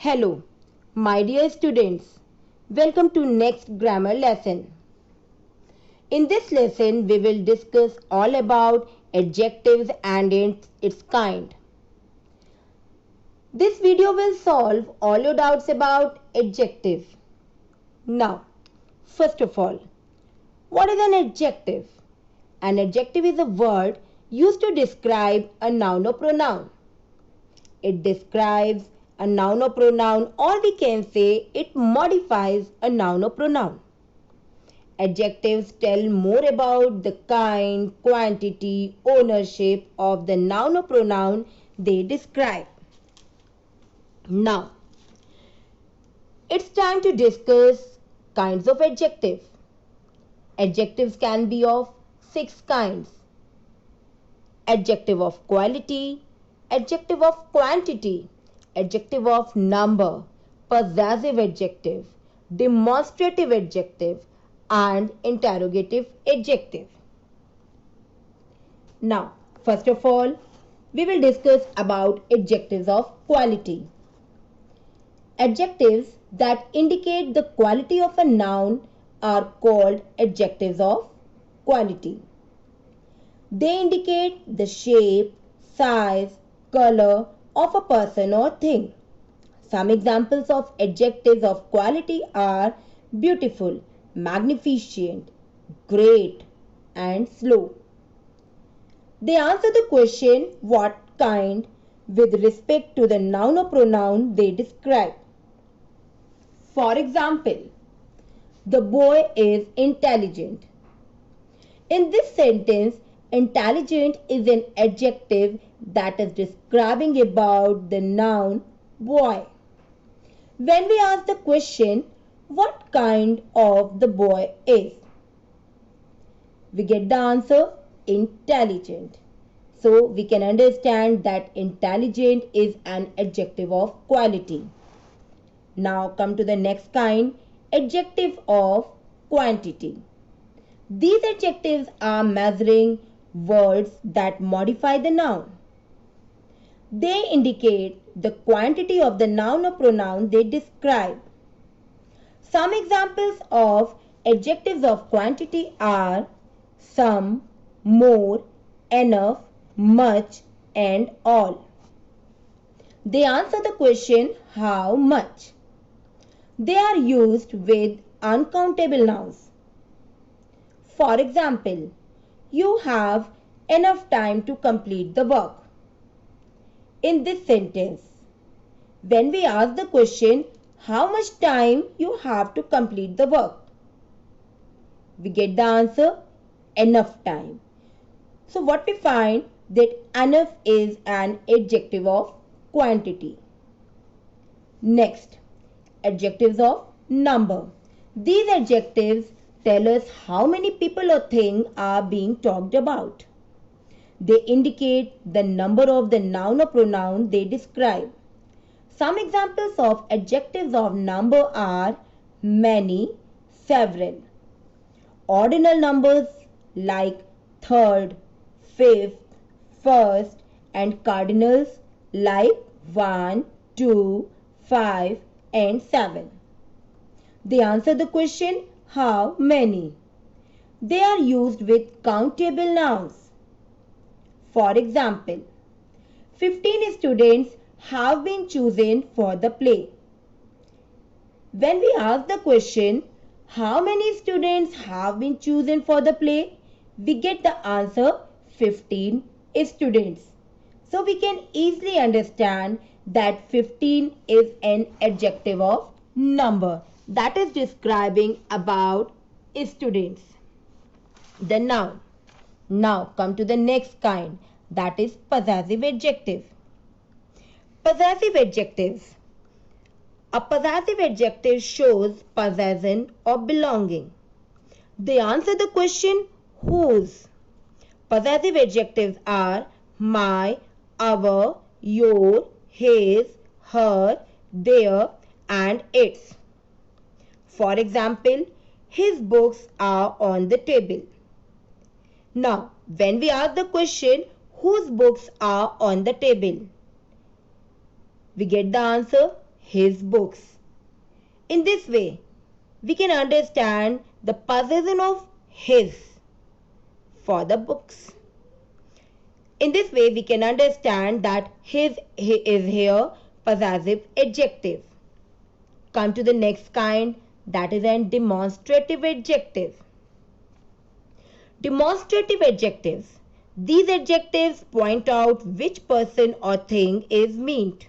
Hello, my dear students. Welcome to next grammar lesson. In this lesson, we will discuss all about adjectives and its kind. This video will solve all your doubts about adjective. Now, first of all, what is an adjective? An adjective is a word used to describe a noun or pronoun. It describes a noun or pronoun, or we can say it modifies a noun or pronoun. Adjectives tell more about the kind, quantity, ownership of the noun or pronoun they describe. Now, it's time to discuss kinds of adjective. Adjectives can be of 6 kinds. Adjective of quality, adjective of quantity, adjective of number, possessive adjective, demonstrative adjective, and interrogative adjective. Now, first of all, we will discuss about adjectives of quality. Adjectives that indicate the quality of a noun are called adjectives of quality. They indicate the shape, size, color of a person or thing. Some examples of adjectives of quality are beautiful, magnificent, great, and slow. They answer the question what kind with respect to the noun or pronoun they describe. For example, the boy is intelligent. In this sentence, intelligent is an adjective that is describing about the noun boy. When we ask the question, what kind of the boy is? We get the answer, intelligent. So we can understand that intelligent is an adjective of quality. Now come to the next kind, adjective of quantity. These adjectives are measuring words that modify the noun. They indicate the quantity of the noun or pronoun they describe. Some examples of adjectives of quantity are some, more, enough, much, and all. They answer the question how much. They are used with uncountable nouns. For example, you have enough time to complete the work. In this sentence, when we ask the question, how much time you have to complete the work? We get the answer, enough time. So what we find that enough is an adjective of quantity. Next, adjectives of number. These adjectives tell us how many people or things are being talked about. They indicate the number of the noun or pronoun they describe. Some examples of adjectives of number are many, several. Ordinal numbers like third, fifth, first, and cardinals like 1, 2, 5, and 7. They answer the question how many. They are used with countable nouns. For example, 15 students have been chosen for the play. When we ask the question, how many students have been chosen for the play? We get the answer 15 students. So we can easily understand that 15 is an adjective of number that is describing about students. The noun. Now come to the next kind, that is possessive adjective. Possessive adjectives. A possessive adjective shows possession or belonging. They answer the question whose. Possessive adjectives are my, our, your, his, her, their, and its. For example, his books are on the table. Now, when we ask the question, whose books are on the table? We get the answer, his books. In this way, we can understand the possession of his for the books. In this way, we can understand that his is here possessive adjective. Come to the next kind, that is an demonstrative adjective. Demonstrative adjectives. These adjectives point out which person or thing is meant.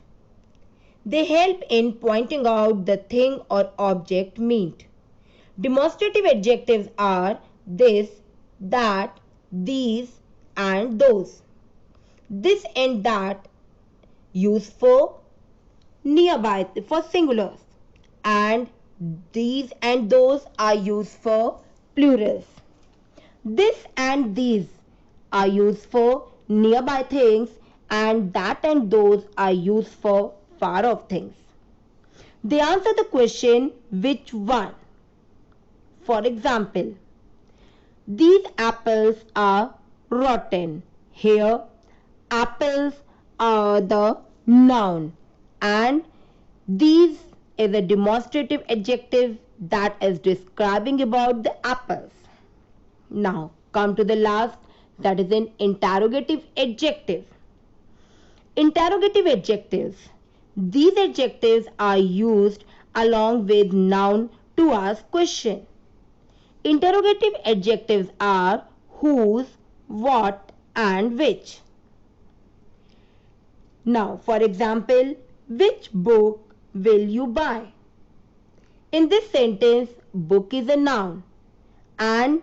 They help in pointing out the thing or object meant. Demonstrative adjectives are this, that, these, and those. This and that used for nearby, for singulars, and these and those are used for plurals. This and these are used for nearby things, and that and those are used for far off things. They answer the question which one. For example, these apples are rotten. Here, apples are the noun, and these is a demonstrative adjective that is describing about the apples. Now come to the last, that is an interrogative adjective. Interrogative adjectives. These adjectives are used along with noun to ask question. Interrogative adjectives are whose, what, and which. Now, for example, which book will you buy? In this sentence, book is a noun and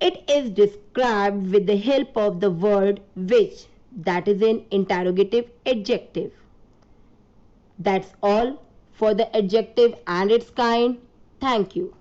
it is described with the help of the word which, that is an interrogative adjective. That's all for the adjective and its kind. Thank you.